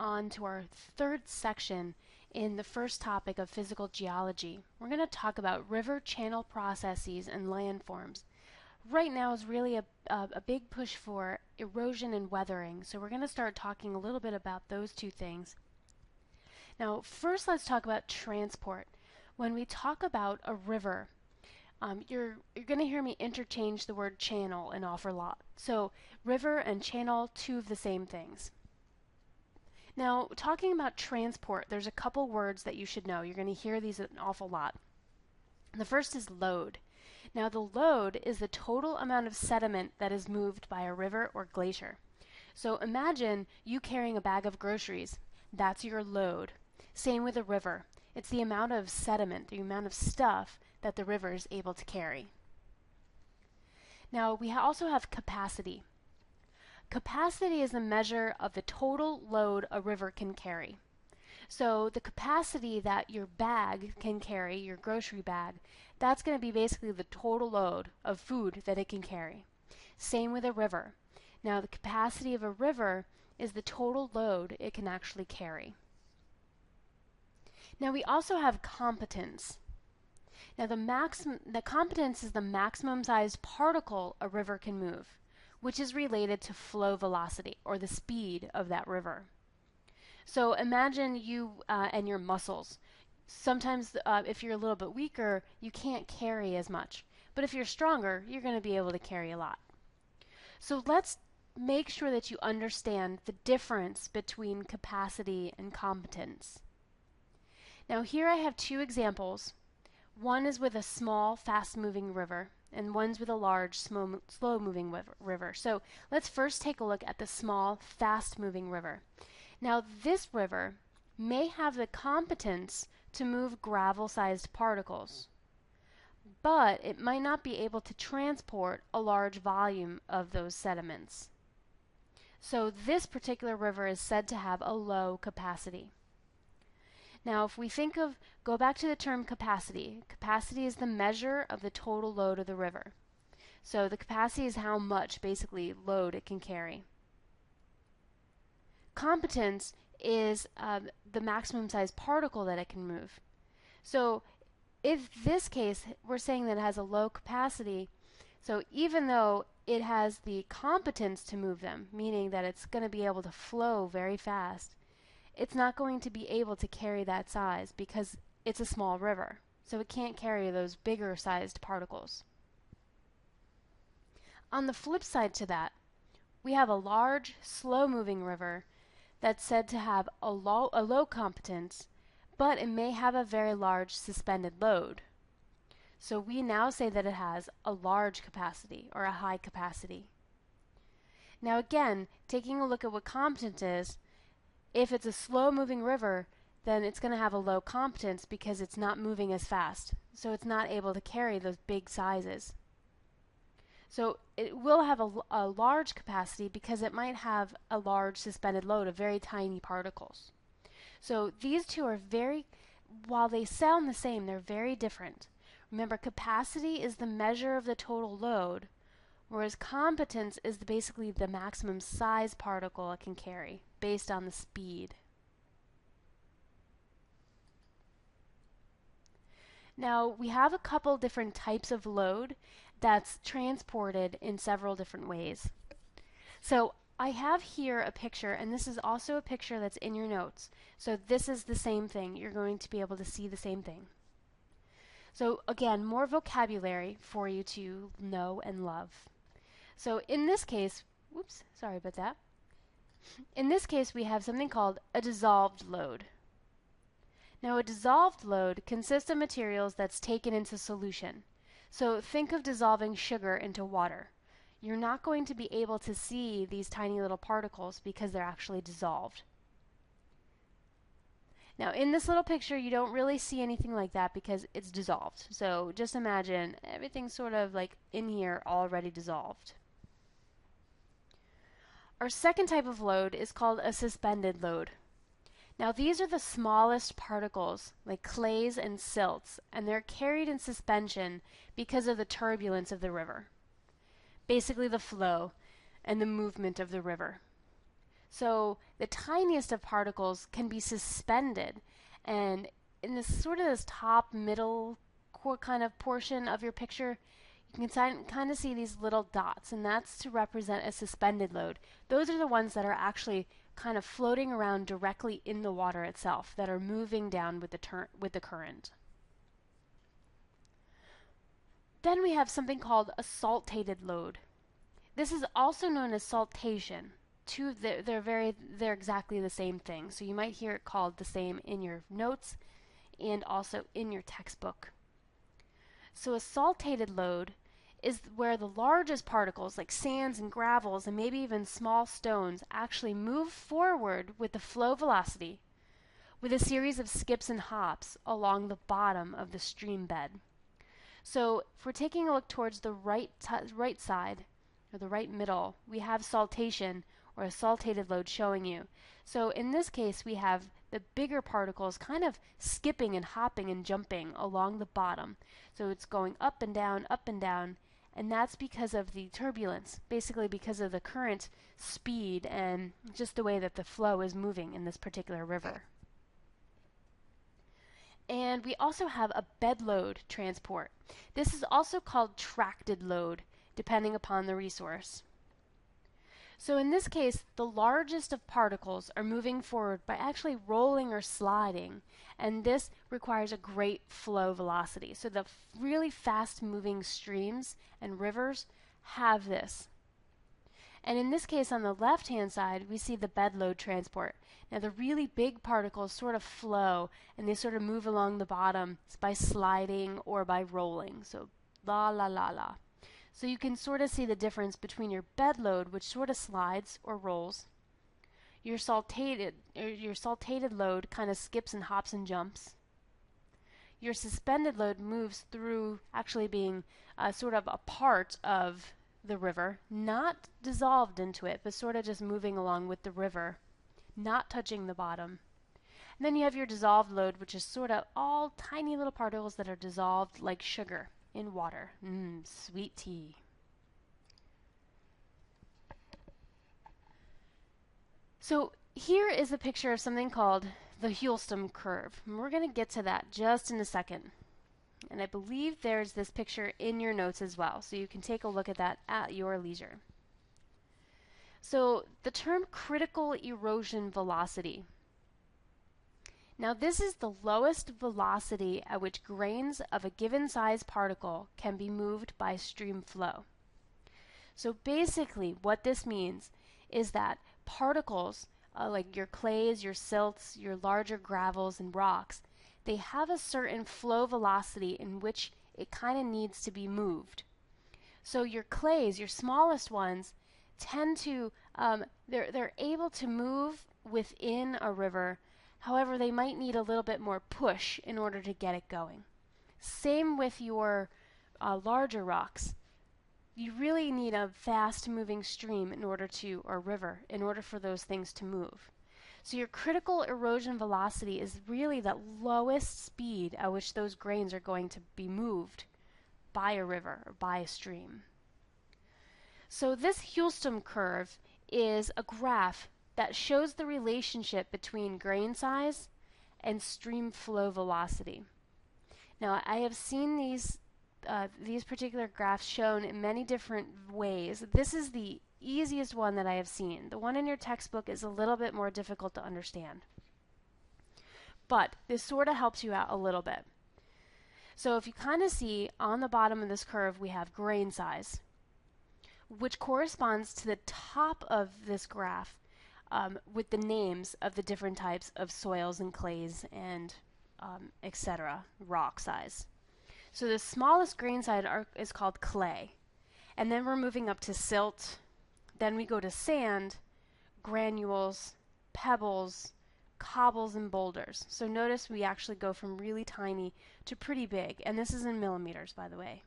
on to our third section in the first topic of physical geology. We're going to talk about river channel processes and landforms. Right now is really a big push for erosion and weathering, so we're going to start talking a little bit about those two things. Now, first let's talk about transport. When we talk about a river, you're going to hear me interchange the word channel an awful lot. So river and channel, two of the same things. Now, talking about transport, there's a couple words that you should know. You're going to hear these an awful lot. The first is load. Now, the load is the total amount of sediment that is moved by a river or glacier. So imagine you carrying a bag of groceries. That's your load. Same with a river. It's the amount of sediment, the amount of stuff that the river is able to carry. Now, we also have capacity. Capacity is a measure of the total load a river can carry. So the capacity that your bag can carry, your grocery bag, that's going to be basically the total load of food that it can carry. Same with a river. Now the capacity of a river is the total load it can actually carry. Now we also have competence. Now the competence is the maximum sized particle a river can move, which is related to flow velocity, or the speed of that river. So imagine you and your muscles. Sometimes if you're a little bit weaker, you can't carry as much. But if you're stronger, you're going to be able to carry a lot. So let's make sure that you understand the difference between capacity and competence. Now here I have two examples. One is with a small, fast-moving river, and one's with a large, slow-moving river. So let's first take a look at the small, fast-moving river. Now this river may have the competence to move gravel-sized particles, but it might not be able to transport a large volume of those sediments. So this particular river is said to have a low capacity. Now if we go back to the term capacity. Capacity is the measure of the total load of the river. So the capacity is how much, basically, load it can carry. Competence is the maximum size particle that it can move. So if this case, we're saying that it has a low capacity, so even though it has the competence to move them, meaning that it's going to be able to flow very fast, it's not going to be able to carry that size because it's a small river. So it can't carry those bigger sized particles. On the flip side to that, we have a large, slow-moving river that's said to have a low competence, but it may have a very large suspended load. So we now say that it has a large capacity or a high capacity. Now again, taking a look at what competence is, if it's a slow-moving river, then it's going to have a low competence because it's not moving as fast. So it's not able to carry those big sizes. So it will have a large capacity because it might have a large suspended load of very tiny particles. So these two are while they sound the same, they're very different. Remember, capacity is the measure of the total load, whereas competence is basically the maximum size particle it can carry based on the speed. Now we have a couple different types of load that's transported in several different ways. So I have here a picture, and this is also a picture that's in your notes. So this is the same thing. You're going to be able to see the same thing. So again, more vocabulary for you to know and love. So in this case, whoops, sorry about that. In this case, we have something called a dissolved load. Now, a dissolved load consists of materials that's taken into solution. So think of dissolving sugar into water. You're not going to be able to see these tiny little particles because they're actually dissolved. Now, in this little picture, you don't really see anything like that because it's dissolved. So just imagine everything's sort of like in here already dissolved. Our second type of load is called a suspended load. Now these are the smallest particles, like clays and silts, and they're carried in suspension because of the turbulence of the river. Basically the flow and the movement of the river. So the tiniest of particles can be suspended, and in this sort of this top middle core kind of portion of your picture, you can kind of see these little dots, and that's to represent a suspended load. Those are the ones that are actually kind of floating around directly in the water itself, that are moving down with the current. Then we have something called a saltated load. This is also known as saltation. They're exactly the same thing. So you might hear it called the same in your notes and also in your textbook. So a saltated load is where the largest particles like sands and gravels and maybe even small stones actually move forward with the flow velocity with a series of skips and hops along the bottom of the stream bed. So if we're taking a look towards the right side, or the right middle, we have saltation, or a saltated load showing you. So in this case, we have the bigger particles kind of skipping and hopping and jumping along the bottom. So it's going up and down, and that's because of the turbulence, basically because of the current speed and just the way that the flow is moving in this particular river. And we also have a bed load transport. This is also called tracted load, depending upon the resource. So in this case, the largest of particles are moving forward by actually rolling or sliding, and this requires a great flow velocity. So the really fast moving streams and rivers have this. And in this case, on the left-hand side, we see the bed load transport. Now the really big particles sort of flow, and they sort of move along the bottom by sliding or by rolling. So la la la la. So you can sort of see the difference between your bed load, which sort of slides or rolls. Your saltated load kind of skips and hops and jumps. Your suspended load moves through actually being sort of a part of the river, not dissolved into it, but sort of just moving along with the river, not touching the bottom. And then you have your dissolved load, which is sort of all tiny little particles that are dissolved like sugar in water. Sweet tea. So here is a picture of something called the Hulston curve. And we're going to get to that just in a second. And I believe there's this picture in your notes as well, so you can take a look at that at your leisure. So the term critical erosion velocity. Now this is the lowest velocity at which grains of a given size particle can be moved by stream flow. So basically what this means is that particles, like your clays, your silts, your larger gravels and rocks, they have a certain flow velocity in which it kind of needs to be moved. So your clays, your smallest ones, tend to, they're able to move within a river. However, they might need a little bit more push in order to get it going. Same with your larger rocks. You really need a fast moving stream in order to, or river, in order for those things to move. So your critical erosion velocity is really the lowest speed at which those grains are going to be moved by a river or by a stream. So this Hulston curve is a graph that shows the relationship between grain size and stream flow velocity. Now I have seen these particular graphs shown in many different ways. This is the easiest one that I have seen. The one in your textbook is a little bit more difficult to understand. But this sort of helps you out a little bit. So if you kind of see on the bottom of this curve we have grain size, which corresponds to the top of this graph with the names of the different types of soils and clays and etc. rock size. So the smallest grain size is called clay. And then we're moving up to silt. Then we go to sand, granules, pebbles, cobbles, and boulders. So notice we actually go from really tiny to pretty big. And this is in millimeters, by the way.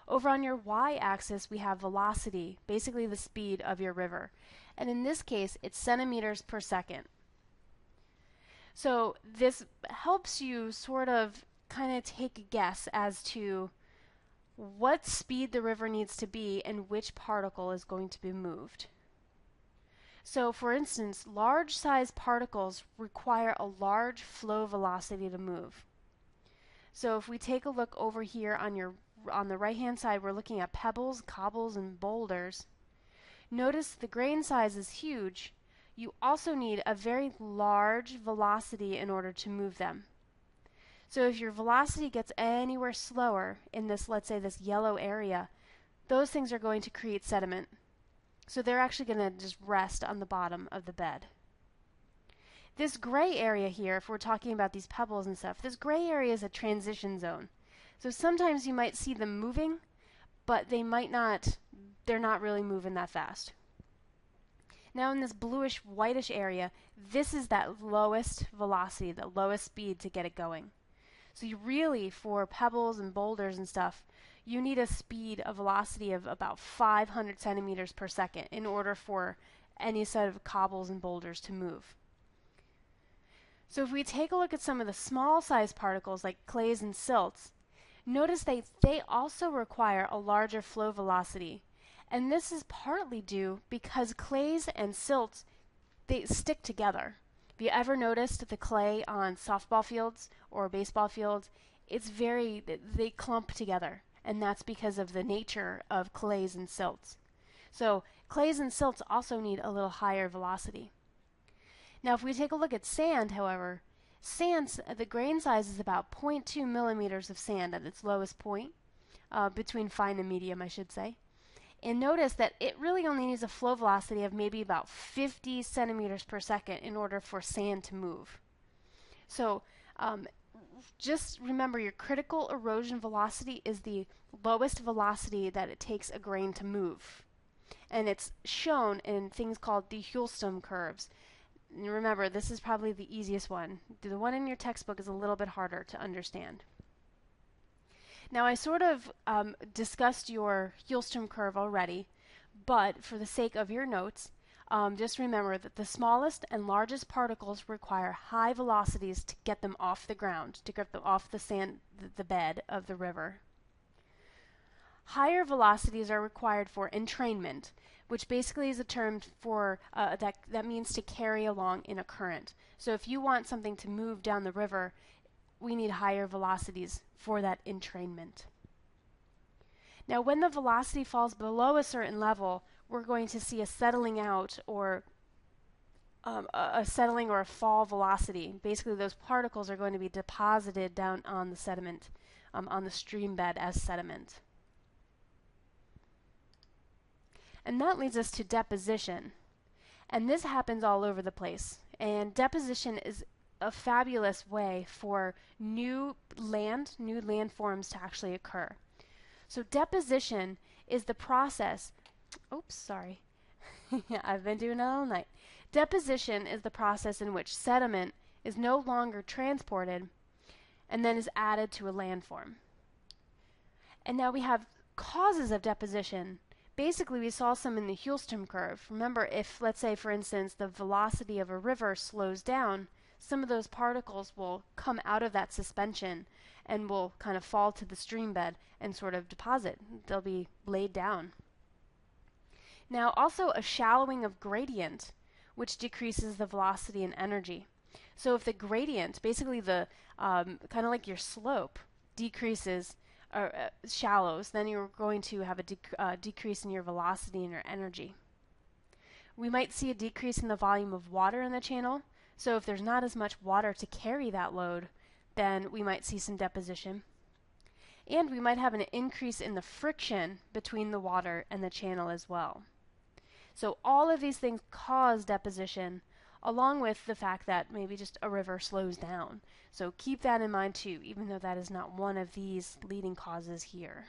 Over on your y-axis, we have velocity, basically the speed of your river. And in this case, it's centimeters per second. So this helps you sort of kind of take a guess as to what speed the river needs to be and which particle is going to be moved. So for instance, large size particles require a large flow velocity to move. So if we take a look over here on the right hand side, we're looking at pebbles, cobbles, and boulders. Notice the grain size is huge. You also need a very large velocity in order to move them. So if your velocity gets anywhere slower in this, let's say this yellow area, those things are going to create sediment. So they're actually going to just rest on the bottom of the bed. This gray area here, if we're talking about these pebbles and stuff, this gray area is a transition zone. So sometimes you might see them moving, but they're not really moving that fast. Now in this bluish whitish area, this is that lowest velocity, the lowest speed to get it going. So you really, for pebbles and boulders and stuff, you need a speed, a velocity of about 500 centimeters per second in order for any set of cobbles and boulders to move. So if we take a look at some of the small size particles like clays and silts, notice they also require a larger flow velocity. And this is partly due because clays and silts, they stick together. Have you ever noticed the clay on softball fields or baseball fields? They clump together, and that's because of the nature of clays and silts. So clays and silts also need a little higher velocity. Now if we take a look at sand, however, the grain size is about 0.2 millimeters of sand at its lowest point, between fine and medium, I should say. And notice that it really only needs a flow velocity of maybe about 50 centimeters per second in order for sand to move. So just remember, your critical erosion velocity is the lowest velocity that it takes a grain to move. And it's shown in things called the Hulston curves. And remember, this is probably the easiest one. The one in your textbook is a little bit harder to understand. Now I sort of discussed your Hulston curve already, but for the sake of your notes, just remember that the smallest and largest particles require high velocities to get them off the ground, to get them off the bed of the river. Higher velocities are required for entrainment, which basically is a term for that means to carry along in a current. So if you want something to move down the river, we need higher velocities for that entrainment. Now when the velocity falls below a certain level, we're going to see a settling out or a settling or a fall velocity. Basically those particles are going to be deposited down on the sediment, on the stream bed as sediment. And that leads us to deposition. And this happens all over the place. And deposition is a fabulous way for new landforms to actually occur. So deposition is the process, oops, sorry, I've been doing it all night. Deposition is the process in which sediment is no longer transported and then is added to a landform. And now we have causes of deposition. Basically, we saw some in the Hulston curve. Remember, if, let's say, for instance, the velocity of a river slows down, some of those particles will come out of that suspension and will kind of fall to the stream bed and sort of deposit. They'll be laid down. Now, also a shallowing of gradient, which decreases the velocity and energy. So if the gradient, basically the kind of like your slope, decreases or shallows, then you're going to have a decrease in your velocity and your energy. We might see a decrease in the volume of water in the channel. So if there's not as much water to carry that load, then we might see some deposition. And we might have an increase in the friction between the water and the channel as well. So all of these things cause deposition, along with the fact that maybe just a river slows down. So keep that in mind too, even though that is not one of these leading causes here.